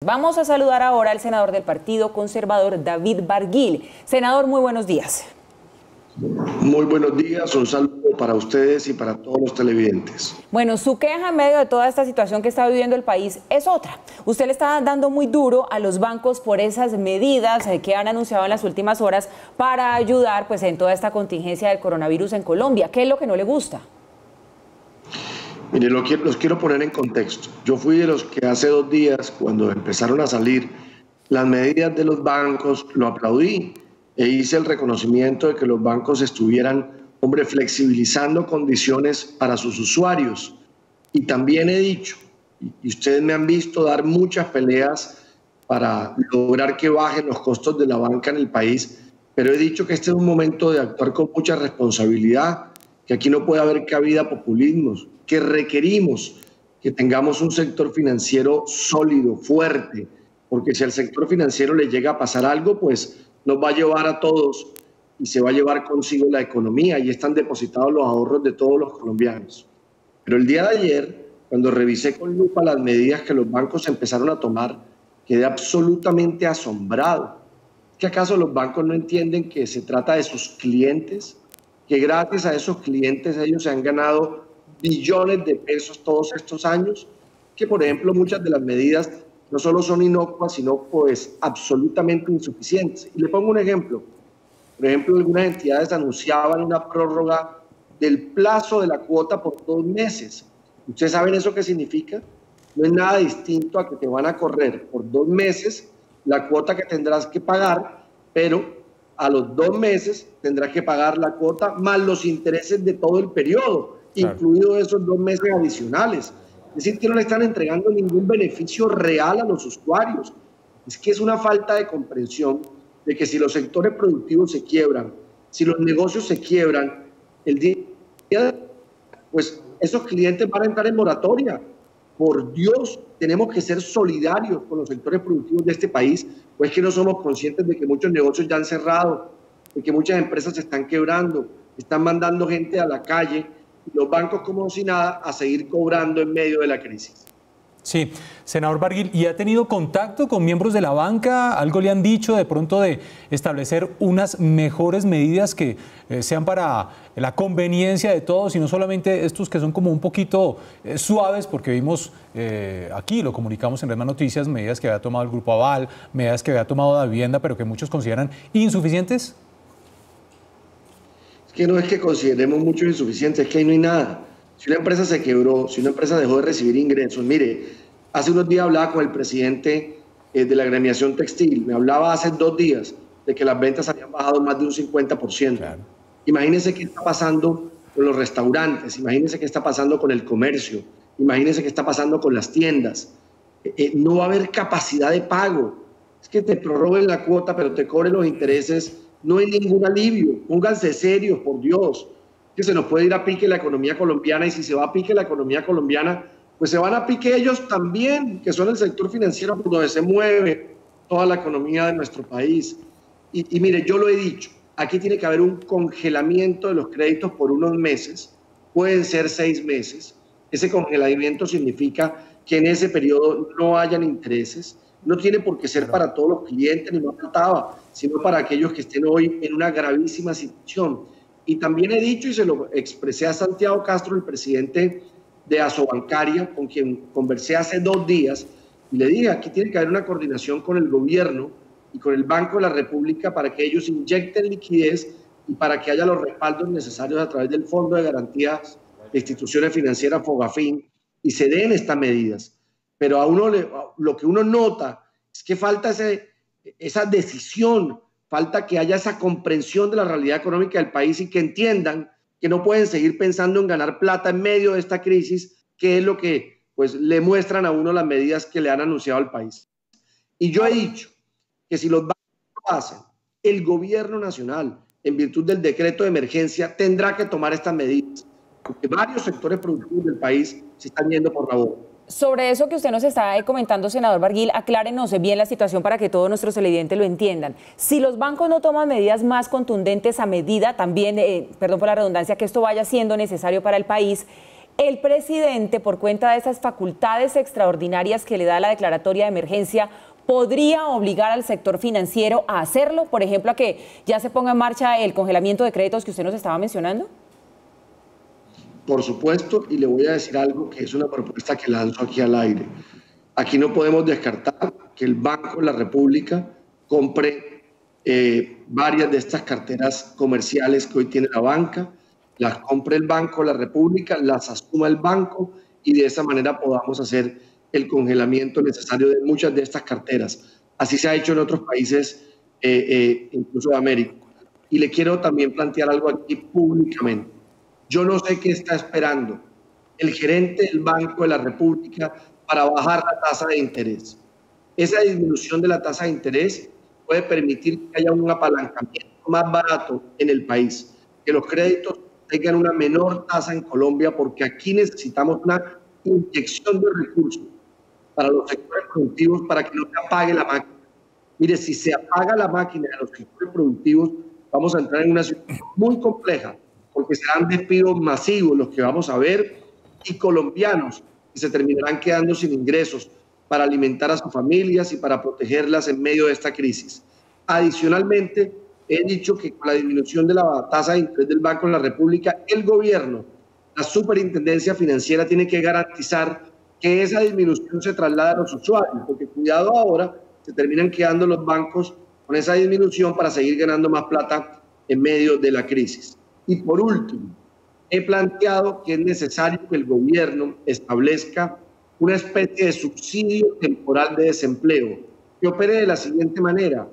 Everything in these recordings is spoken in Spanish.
Vamos a saludar ahora al senador del Partido Conservador, David Barguil. Senador, muy buenos días. Muy buenos días, un saludo para ustedes y para todos los televidentes. Bueno, su queja en medio de toda esta situación que está viviendo el país es otra. Usted le está dando muy duro a los bancos por esas medidas que han anunciado en las últimas horas para ayudar pues, en toda esta contingencia del coronavirus en Colombia. ¿Qué es lo que no le gusta? Mire, los quiero poner en contexto. Yo fui de los que hace 2 días, cuando empezaron a salir las medidas de los bancos, lo aplaudí e hice el reconocimiento de que los bancos estuvieran, flexibilizando condiciones para sus usuarios. Y también he dicho, y ustedes me han visto dar muchas peleas para lograr que bajen los costos de la banca en el país, pero he dicho que este es un momento de actuar con mucha responsabilidad, que aquí no puede haber cabida a populismos, que requerimos que tengamos un sector financiero sólido, fuerte, porque si al sector financiero le llega a pasar algo, pues nos va a llevar a todos y se va a llevar consigo la economía, y están depositados los ahorros de todos los colombianos. Pero el día de ayer, cuando revisé con lupa las medidas que los bancos empezaron a tomar, quedé absolutamente asombrado. ¿Es que acaso los bancos no entienden que se trata de sus clientes? Que gracias a esos clientes ellos se han ganado billones de pesos todos estos años, que por ejemplo muchas de las medidas no solo son inocuas, sino pues absolutamente insuficientes. Y le pongo un ejemplo. Por ejemplo, algunas entidades anunciaban una prórroga del plazo de la cuota por 2 meses. ¿Ustedes saben eso qué significa? No es nada distinto a que te van a correr por 2 meses la cuota que tendrás que pagar, pero a los 2 meses tendrás que pagar la cuota más los intereses de todo el periodo, claro, incluidos esos 2 meses adicionales. Es decir, que no le están entregando ningún beneficio real a los usuarios. Es que es una falta de comprensión de que si los sectores productivos se quiebran, si los negocios se quiebran, el día pues esos clientes van a entrar en moratoria. Por Dios, tenemos que ser solidarios con los sectores productivos de este país, pues que no somos conscientes de que muchos negocios ya han cerrado, de que muchas empresas se están quebrando, están mandando gente a la calle, y los bancos como si nada a seguir cobrando en medio de la crisis. Sí, senador Barguil, ¿y ha tenido contacto con miembros de la banca? ¿Algo le han dicho de pronto de establecer unas mejores medidas que sean para la conveniencia de todos y no solamente estos que son como un poquito suaves? Porque vimos aquí, lo comunicamos en Red Más Noticias, medidas que había tomado el Grupo Aval, medidas que había tomado la vivienda, pero que muchos consideran insuficientes. Es que no es que consideremos mucho insuficientes, es que ahí no hay nada. Si una empresa se quebró, si una empresa dejó de recibir ingresos, mire, hace unos días hablaba con el presidente de la agremiación textil, me hablaba hace 2 días de que las ventas habían bajado más de un 50%. Claro. Imagínense qué está pasando con los restaurantes, imagínense qué está pasando con el comercio, imagínense qué está pasando con las tiendas. No va a haber capacidad de pago. Es que te prorroguen la cuota, pero te cobren los intereses, no hay ningún alivio. Pónganse serios, por Dios, que se nos puede ir a pique la economía colombiana, y si se va a pique la economía colombiana, pues se van a pique ellos también, que son el sector financiero por donde se mueve toda la economía de nuestro país. Y mire, yo lo he dicho, aquí tiene que haber un congelamiento de los créditos por unos meses, pueden ser 6 meses. Ese congelamiento significa que en ese periodo no hayan intereses, no tiene por qué ser para todos los clientes, ni más faltaba, sino para aquellos que estén hoy en una gravísima situación. Y también he dicho, y se lo expresé a Santiago Castro, el presidente de Asobancaria, con quien conversé hace 2 días, y le dije, aquí tiene que haber una coordinación con el gobierno y con el Banco de la República para que ellos inyecten liquidez y para que haya los respaldos necesarios a través del Fondo de Garantías de Instituciones Financieras, FOGAFIN, y se den estas medidas. Pero a uno lo que uno nota es que falta esa decisión, falta que haya esa comprensión de la realidad económica del país y que entiendan que no pueden seguir pensando en ganar plata en medio de esta crisis, que es lo que pues, le muestran a uno las medidas que le han anunciado al país. Y yo he dicho que si los bancos lo hacen, el gobierno nacional, en virtud del decreto de emergencia, tendrá que tomar estas medidas, porque varios sectores productivos del país se están yendo por la borda. Sobre eso que usted nos está comentando, senador Barguil, aclárenos bien la situación para que todos nuestros televidentes lo entiendan. Si los bancos no toman medidas más contundentes a medida, también, perdón por la redundancia, que esto vaya siendo necesario para el país, el presidente, por cuenta de esas facultades extraordinarias que le da la declaratoria de emergencia, podría obligar al sector financiero a hacerlo, por ejemplo, a que ya se ponga en marcha el congelamiento de créditos que usted nos estaba mencionando? Por supuesto, y le voy a decir algo que es una propuesta que lanzo aquí al aire. Aquí no podemos descartar que el Banco de la República compre varias de estas carteras comerciales que hoy tiene la banca, las compre el Banco de la República, las asuma el banco y de esa manera podamos hacer el congelamiento necesario de muchas de estas carteras. Así se ha hecho en otros países, incluso de América. Y le quiero también plantear algo aquí públicamente. Yo no sé qué está esperando el gerente del Banco de la República para bajar la tasa de interés. Esa disminución de la tasa de interés puede permitir que haya un apalancamiento más barato en el país, que los créditos tengan una menor tasa en Colombia, porque aquí necesitamos una inyección de recursos para los sectores productivos para que no se apague la máquina. Mire, si se apaga la máquina de los sectores productivos, vamos a entrar en una situación muy compleja, porque serán despidos masivos los que vamos a ver y colombianos que se terminarán quedando sin ingresos para alimentar a sus familias y para protegerlas en medio de esta crisis. Adicionalmente, he dicho que con la disminución de la tasa de interés del Banco de la República, el gobierno, la superintendencia financiera, tiene que garantizar que esa disminución se traslade a los usuarios, porque cuidado ahora, se terminan quedando los bancos con esa disminución para seguir ganando más plata en medio de la crisis. Y por último, he planteado que es necesario que el gobierno establezca una especie de subsidio temporal de desempleo que opere de la siguiente manera.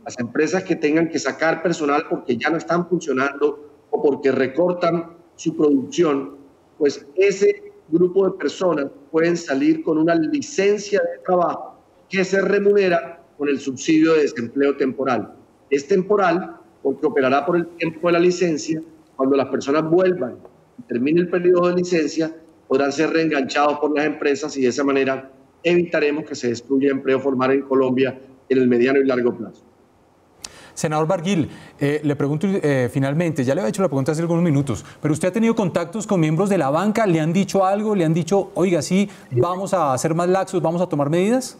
Las empresas que tengan que sacar personal porque ya no están funcionando o porque recortan su producción, pues ese grupo de personas pueden salir con una licencia de trabajo que se remunera con el subsidio de desempleo temporal. Es temporal porque operará por el tiempo de la licencia. Cuando las personas vuelvan y termine el periodo de licencia, podrán ser reenganchados por las empresas y de esa manera evitaremos que se destruya empleo formal en Colombia en el mediano y largo plazo. Senador Barguil, le pregunto finalmente, ya le había hecho la pregunta hace algunos minutos, pero usted ha tenido contactos con miembros de la banca, ¿le han dicho algo? ¿Le han dicho, oiga, sí, vamos a ser más laxos, vamos a tomar medidas?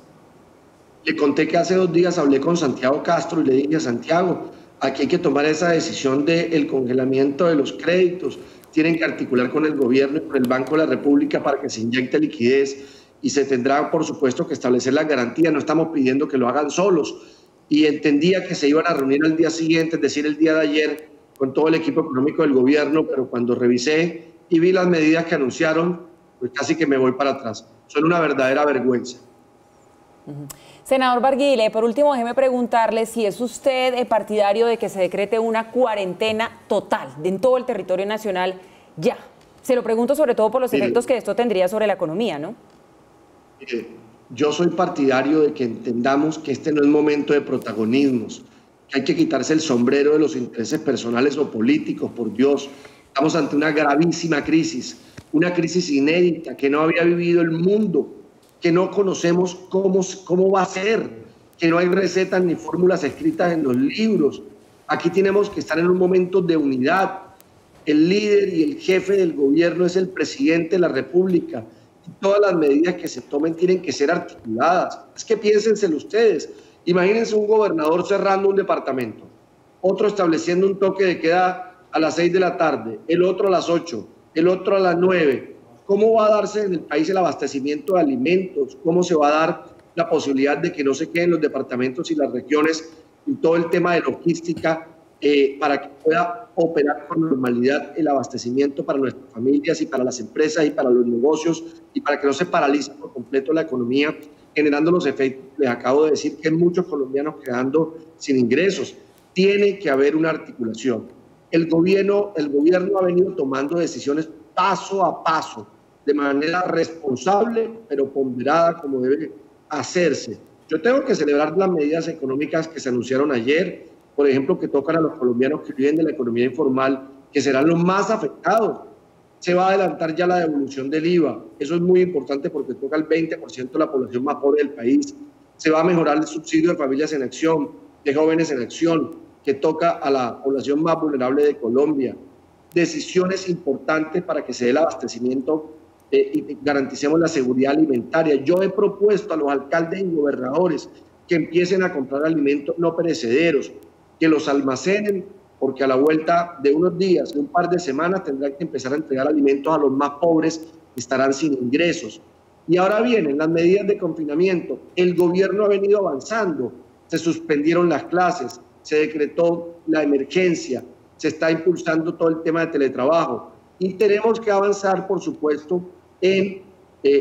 Le conté que hace 2 días hablé con Santiago Castro y le dije a Santiago, aquí hay que tomar esa decisión del congelamiento de los créditos, tienen que articular con el gobierno y con el Banco de la República para que se inyecte liquidez y se tendrá, por supuesto, que establecer las garantías, no estamos pidiendo que lo hagan solos. Y entendía que se iban a reunir al día siguiente, es decir, el día de ayer, con todo el equipo económico del gobierno, pero cuando revisé y vi las medidas que anunciaron, pues casi que me voy para atrás. Son una verdadera vergüenza. Senador Barguil, por último, déjeme preguntarle si es usted partidario de que se decrete una cuarentena total en todo el territorio nacional ya. Se lo pregunto sobre todo por los efectos que esto tendría sobre la economía, ¿no? Yo soy partidario de que entendamos que este no es momento de protagonismos, que hay que quitarse el sombrero de los intereses personales o políticos, por Dios. Estamos ante una gravísima crisis, una crisis inédita que no había vivido el mundo, que no conocemos cómo va a ser, que no hay recetas ni fórmulas escritas en los libros. Aquí tenemos que estar en un momento de unidad. El líder y el jefe del gobierno es el presidente de la República. Todas las medidas que se tomen tienen que ser articuladas. Es que piénsenselo ustedes. Imagínense un gobernador cerrando un departamento, otro estableciendo un toque de queda a las 6 de la tarde, el otro a las 8, el otro a las 9. ¿Cómo va a darse en el país el abastecimiento de alimentos? ¿Cómo se va a dar la posibilidad de que no se queden los departamentos y las regiones y todo el tema de logística para que pueda operar con normalidad el abastecimiento para nuestras familias y para las empresas y para los negocios y para que no se paralice por completo la economía, generando los efectos que les acabo de decir, que hay muchos colombianos quedando sin ingresos? Tiene que haber una articulación. El gobierno ha venido tomando decisiones paso a paso, de manera responsable, pero ponderada como debe hacerse. Yo tengo que celebrar las medidas económicas que se anunciaron ayer, por ejemplo, que tocan a los colombianos que viven de la economía informal, que serán los más afectados. Se va a adelantar ya la devolución del IVA. Eso es muy importante porque toca al 20% de la población más pobre del país. Se va a mejorar el subsidio de familias en acción, de jóvenes en acción, que toca a la población más vulnerable de Colombia. decisiones importantes para que se dé el abastecimiento y garanticemos la seguridad alimentaria. Yo he propuesto a los alcaldes y gobernadores que empiecen a comprar alimentos no perecederos, que los almacenen, porque a la vuelta de unos días, de un par de semanas, tendrán que empezar a entregar alimentos a los más pobres que estarán sin ingresos. Y ahora vienen las medidas de confinamiento. El gobierno ha venido avanzando. Se suspendieron las clases, se decretó la emergencia, se está impulsando todo el tema de teletrabajo. Y tenemos que avanzar, por supuesto, en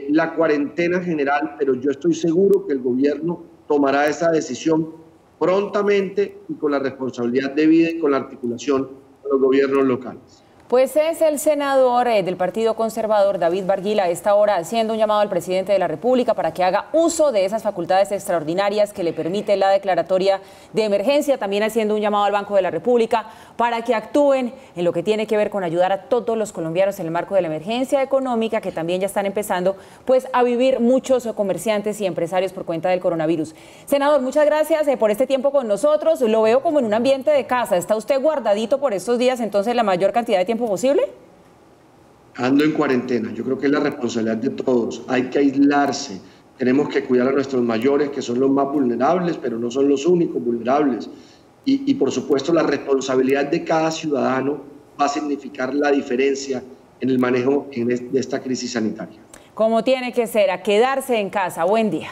la cuarentena general, pero yo estoy seguro que el gobierno tomará esa decisión prontamente y con la responsabilidad debida y con la articulación con los gobiernos locales. Pues es el senador del Partido Conservador, David Barguil, a esta hora haciendo un llamado al presidente de la República para que haga uso de esas facultades extraordinarias que le permite la declaratoria de emergencia, también haciendo un llamado al Banco de la República para que actúen en lo que tiene que ver con ayudar a todos los colombianos en el marco de la emergencia económica que también ya están empezando pues a vivir muchos comerciantes y empresarios por cuenta del coronavirus. Senador, muchas gracias por este tiempo con nosotros. Lo veo como en un ambiente de casa. ¿Está usted guardadito por estos días entonces la mayor cantidad de tiempo posible? Ando en cuarentena. Yo creo que es la responsabilidad de todos. Hay que aislarse. Tenemos que cuidar a nuestros mayores, que son los más vulnerables, pero no son los únicos vulnerables. Y por supuesto, la responsabilidad de cada ciudadano va a significar la diferencia en el manejo de esta crisis sanitaria. Como tiene que ser, a quedarse en casa. Buen día.